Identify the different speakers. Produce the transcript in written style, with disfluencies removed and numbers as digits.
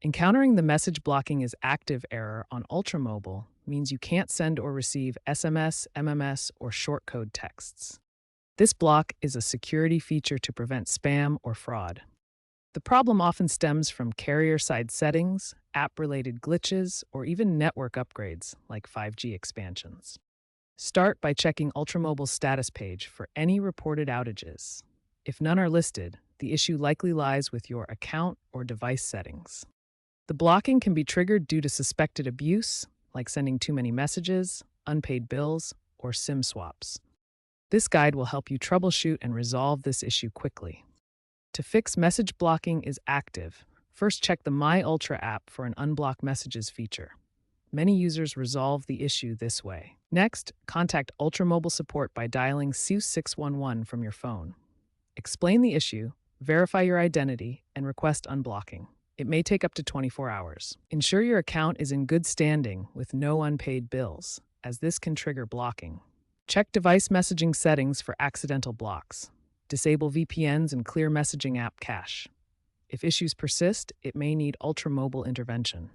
Speaker 1: Encountering the message blocking is active error on Ultramobile means you can't send or receive SMS, MMS, or shortcode texts. This block is a security feature to prevent spam or fraud. The problem often stems from carrier-side settings, app-related glitches, or even network upgrades like 5G expansions. Start by checking Ultramobile's status page for any reported outages. If none are listed, the issue likely lies with your account or device settings. The blocking can be triggered due to suspected abuse, like sending too many messages, unpaid bills, or SIM swaps. This guide will help you troubleshoot and resolve this issue quickly. To fix message blocking is active, first check the My Ultra app for an unblock messages feature. Many users resolve the issue this way. Next, contact Ultramobile support by dialing *611 from your phone. Explain the issue, verify your identity, and request unblocking. It may take up to 24 hours. Ensure your account is in good standing with no unpaid bills, as this can trigger blocking. Check device messaging settings for accidental blocks. Disable VPNs and clear messaging app cache. If issues persist, it may need Ultramobile intervention.